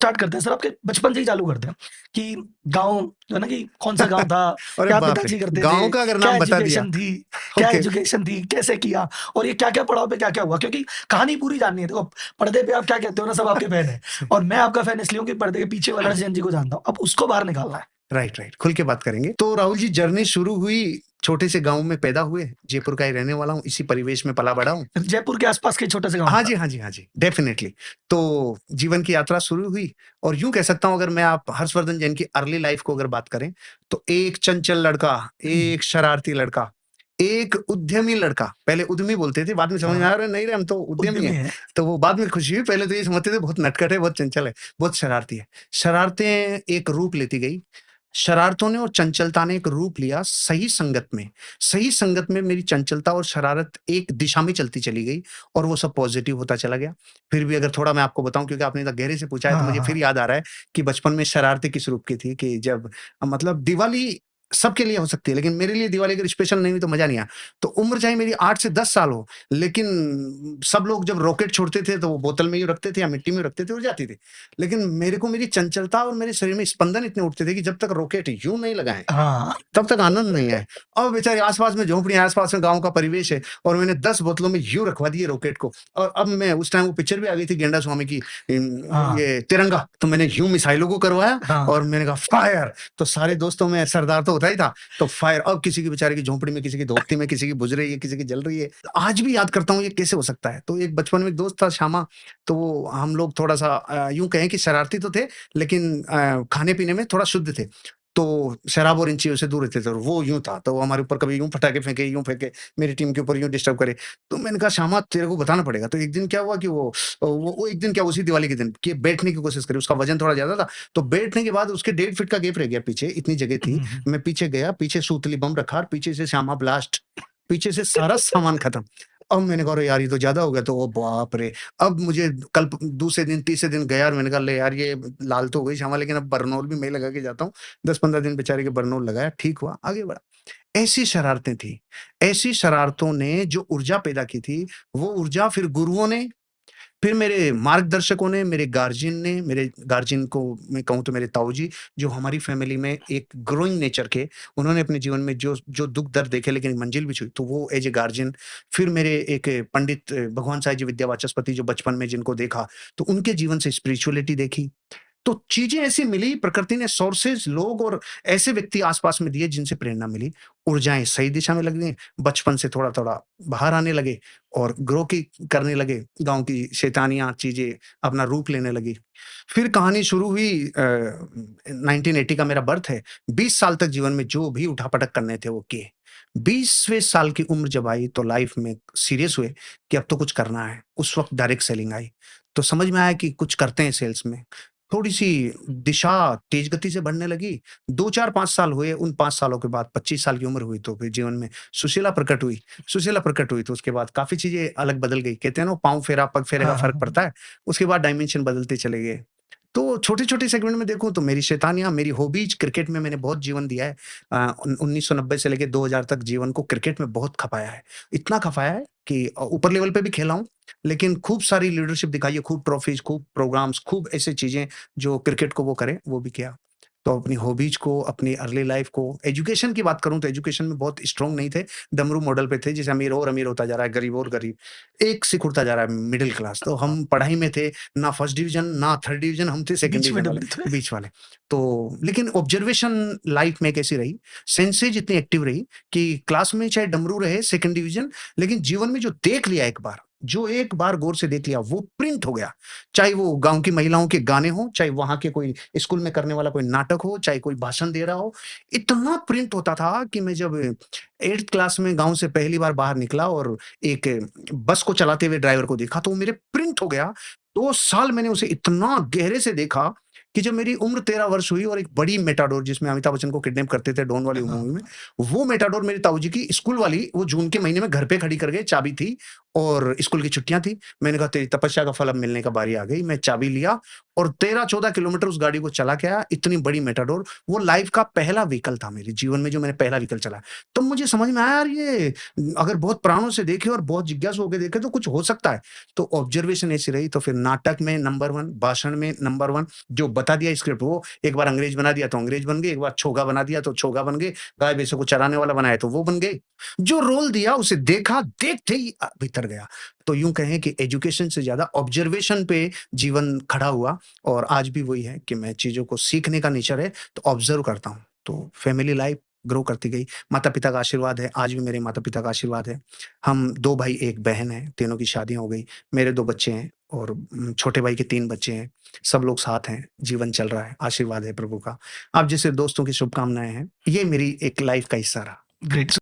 Start करते हैं sir, आपके बचपन से ही चालू करते हैं कि गाँव जो है ना, कि कौन-सा गाँव था, अरे क्या बाप रे! पिताजी करते थे, गाँव का अगर क्या नाम बता दिया। एजुकेशन थी क्या ओके। एजुकेशन थी, कैसे किया और ये क्या-क्या पड़ाव पे क्या-क्या हुआ? क्योंकि कहानी पूरी जाननी है। देखो, पर्दे पे आप क्या कहते हो ना, सब आपके फैन हैं और मैं आपका फैन इसलिए हूँ कि पर्दे के पीछे वाले अर्जन जी को जानता हूँ। अब उसको बाहर निकालना है। राइट, राइट, खुल के बात करेंगे। तो राहुल जी, जर्नी शुरू हुई, छोटे से गाँव में पैदा हुए, जयपुर का ही रहने वाला हूँ, इसी परिवेश में पला-बड़ा हूँ। जयपुर के आस-पास के छोटे से गाँव हाँ का। जी, हाँ जी, हाँ जी, डेफ़िनेटली। तो जीवन की यात्रा शुरू हुई और यूँ कह सकता हूँ, अगर मैं आप हर्षवर्धन जैन की अर्ली लाइफ़ को अगर बात करें, तो एक चंचल लड़का, एक शरारती लड़का, एक उद्यमी लड़का, पहले उद्यमी बोलते थे, बाद में समझ में हाँ, आया, अरे नहीं रे, हम तो उद्यमी उद्यमी हैं। है। तो वो बाद में खुशी हुई, पहले तो ये समझते थे बहुत नटखट है, बहुत चंचल है, बहुत शरारती है। शरारतें एक रूप लेती गई, शरारतों ने और चंचलता ने एक रूप लिया सही संगत में। सही संगत में मेरी चंचलता और शरारत एक दिशा में चलती चली गई और वो सब पॉज़िटिव होता चला गया। फिर भी अगर थोड़ा मैं आपको बताऊँ, क्योंकि आपने इतना गहरे से पूछा है, हाँ, तो हाँ, मुझे फिर हाँ। याद आ रहा है कि बचपन में शरारतें किस रूप की थी, कि जब मतलब दिवाली सबके लिए हो सकती है, लेकिन मेरे लिए दिवाली अगर स्पेशल नहीं हुई तो मज़ा नहीं आया। तो उम्र चाहे मेरी 8 से 10 साल हो, लेकिन सब लोग जब रॉकेट छोड़ते थे तो वो बोतल में यूँ रखते थे या मिट्टी में रखते थे, उड़ जाती थी। लेकिन मेरे को मेरी चंचलता और मेरे शरीर में स्पंदन इतने उठते थे कि जब तक रॉकेट यूँ नहीं लगाएँ, हाँ, तब तक आनंद नहीं है। अब बेचारे आस-पास में झोंपड़ियाँ, आस-पास में गाँव का परिवेश है और मैंने 10 बोतलों में यूँ रखवा दिए रॉकेट को। और अब मैं, उस टाइम वो पिक्चर भी आ गई थी गेंडा स्वामी की, हाँ, ये तिरंगा, तो मैंने यूँ मिसाइलों को करवाया हाँ। और मैंने कहा फायर, तो सारे दोस्तों में सरदार तो होता ही था, तो फायर। अब किसी की बेचारे की झोंपड़ी में, किसी की धोती में, किसी की बुझ रही है, किसी की जल रही है। आज भी याद करता हूँ, ये कैसे हो सकता है? तो एक बचपन में एक दोस्त था श्यामा, तो वो हम लोग थोड़ा-सा यूँ कहें कि शरारती तो थे, लेकिन खाने-पीने में थोड़ा शुद्ध थे। तो शराब और इन चीज़ों से दूर रहते थे और वो यूँ था, तो वो हमारे ऊपर कभी यूँ पटाखे फेंके, यूँ फेंके, मेरी टीम के ऊपर यूँ डिस्टर्ब करे। तो मैंने कहा, श्यामा तेरे को बताना पड़ेगा। तो एक दिन क्या हुआ कि वो एक दिन क्या, उसी दिवाली के दिन कि बैठने की कोशिश करी, उसका वज़न थोड़ा ज़्यादा था, तो बैठने के बाद उसके 1.5 फीट का गैप रह गया पीछे, इतनी जगह थी। हुँ, हुँ। मैं पीछे गया, पीछे सूतली बम रखा और पीछे से श्यामा ब्लास्ट, पीछे से सारा सामान खत्म। अब मैंने कहा, अरे यार ये तो ज़्यादा हो गया, तो ओ बाप रे! अब मुझे कल दूसरे दिन, तीसरे दिन गया और मैंने कहा, ले यार ये लाल तो हो गई श्यामा, लेकिन अब बरनौल भी मैं लगा के जाता हूँ। 10-15 दिन बेचारे के बरनौल लगाया, ठीक हुआ, आगे बढ़ा। ऐसी शरारतें थी, ऐसी शरारतों ने जो ऊर्जा पैदा की थी, वो ऊर्जा फिर गुरुओं ने, फिर मेरे मार्गदर्शकों ने, मेरे गार्जियन ने, मेरे गार्जियन को मैं कहूँ तो मेरे ताऊ जी, जो हमारी फैमिली में एक ग्रोइंग नेचर के, उन्होंने अपने जीवन में जो जो दुःख-दर्द देखे लेकिन मंजिल भी छुई, तो वो एज़ ए गार्जियन, फिर मेरे एक पंडित भगवान साईं जी विद्या वाचस्पति, जो बचपन में जिनको देखा, तो उनके जीवन से स्पिरिचुअलिटी देखी। तो चीज़ें ऐसी मिली, प्रकृति ने सोर्सेज़, लोग और ऐसे व्यक्ति आस-पास में दिए जिनसे प्रेरणा मिली। ऊर्जाएँ सही दिशा में लग गईं, बचपन से थोड़ा-थोड़ा बाहर आने लगे और ग्रो की करने लगे, गाँव की शैतानियाँ चीज़ें अपना रूप लेने लगी। फिर कहानी शुरू हुई, 1980 का मेरा बर्थ है, 20 साल तक जीवन में जो भी उठा-पटक करने थे वो किए। 20वें साल की उम्र जब आई तो लाइफ़ में सीरियस हुए कि अब तो कुछ करना है। उस वक़्त डायरेक्ट सेलिंग आई, तो समझ में आया कि कुछ करते हैं सेल्स में। थोड़ी-सी दिशा तेज़ गति से बढ़ने लगी। 2, 4, 5 साल हुए, उन 5 सालों के बाद 25 साल की उम्र हुई तो फिर जीवन में सुशीला प्रकट हुई। सुशीला प्रकट हुई तो उसके बाद काफ़ी चीज़ें अलग बदल गई। कहते हैं ना, पाँव फेरा, पग फेरे का हाँ, हाँ, फ़र्क हाँ। पड़ता है। उसके बाद डायमेंशन बदलते चले गए। तो छोटे-छोटे सेगमेंट में देखूँ तो मेरी शैतानियाँ, मेरी हॉबीज़, क्रिकेट में मैंने बहुत जीवन दिया है। 1990 से लेके 2000 तक जीवन को क्रिकेट में बहुत खपाया है। इतना खपाया है कि ऊपर लेवल पे भी खेला हूँ, लेकिन खूब सारी लीडरशिप दिखाई है, खूब ट्रॉफीज़, खूब प्रोग्राम्स, खूब ऐसी चीज़ें जो क्रिकेट को वो करे, वो भी किया। तो अपनी हॉबीज़ को, अपनी अर्ली लाइफ़ को, एजुकेशन की बात करूँ तो एजुकेशन में बहुत स्ट्रॉन्ग नहीं थे, डमरू मॉडल पे थे, जैसे अमीर और अमीर होता जा रहा है, गरीब और गरीब। एक सिख उड़ता जा रहा है, मिडल क्लास। तो हम पढ़ाई में थे, ना फर्स्ट डिवीज़न, ना थर्ड डिवीज़न, हम थे सेकंड बीच में डिवीज़न वाले, डब्बे थे। बीच वाले। तो लेकिन ऑब्जर्वेशन लाइफ़ में कैसी रही, सेंसेज इतनी एक्टिव रही कि क्लास में चाहे डमरू रहे सेकंड डिवीज़न, लेकिन जीवन में जो देख लिया एक बार, जो एक बार गौर से देख लिया, वो प्रिंट हो गया। चाहे वो गाँव की महिलाओं के गाने हों, चाहे वहाँ के कोई स्कूल में करने वाला कोई नाटक हो, चाहे कोई भाषण दे रहा हो, इतना प्रिंट होता था कि मैं जब 8th क्लास में गाँव से पहली बार बाहर निकला और एक बस को चलाते हुए ड्राइवर को देखा, तो वो मेरे प्रिंट हो गया। 2 साल मैंने उसे इतना गहरे से देखा कि जब मेरी उम्र 13 वर्ष हुई और एक बड़ी मेटाडोर, जिसमें अमिताभ बच्चन को किडनैप करते थे डॉन वाली मूवी में, हाँ। वो मेटाडोर मेरे ताऊजी की स्कूल वाली, वो जून के महीने में घर पे खड़ी कर गए, चाबी थी और स्कूल की छुट्टियां थी। मैंने कहा तेरी तपस्या का फल अब मिलने का बारी आ गई। मैं चाबी लिया और 13-14 किलोमीटर उस गाड़ी को चला के आया। इतनी बड़ी मेटाडोर, वो लाइफ का पहला व्हीकल था मेरे जीवन में जो मैंने पहला व्हीकल चलाया। तो मुझे समझ में आया यार ये अगर बहुत प्राणों से देखे और बहुत जिज्ञासु होकर देखे तो कुछ हो सकता है। तो ऑब्जर्वेशन ऐसी रही। तो फिर नाटक में नंबर 1, भाषण में नंबर 1, जो बता दिया स्क्रिप्ट वो एक बार अंग्रेज बना दिया तो अंग्रेज बन गए, एक बार छोगा बना दिया तो छोगा बन गए, गाय भैंसों को चराने वाला बनाया तो वो बन गए। जो रोल दिया उसे देखा, देखते ही भीतर गया। तो यूं कहें कि एजुकेशन से ज्यादा ऑब्जर्वेशन पे जीवन खड़ा हुआ। और आज भी वही है कि मैं चीजों को सीखने का नेचर है तो ऑब्जर्व करता हूँ। तो फैमिली लाइफ ग्रो करती गई। माता पिता का आशीर्वाद है, आज भी मेरे माता पिता का आशीर्वाद है। हम 2 भाई 1 बहन है, तीनों की शादियां हो गई। मेरे 2 बच्चे हैं और छोटे भाई के 3 बच्चे हैं। सब लोग साथ हैं, जीवन चल रहा है, आशीर्वाद है प्रभु का। आप जैसे दोस्तों की शुभकामनाएं हैं। ये मेरी एक लाइफ का हिस्सा रहा। ग्रेट।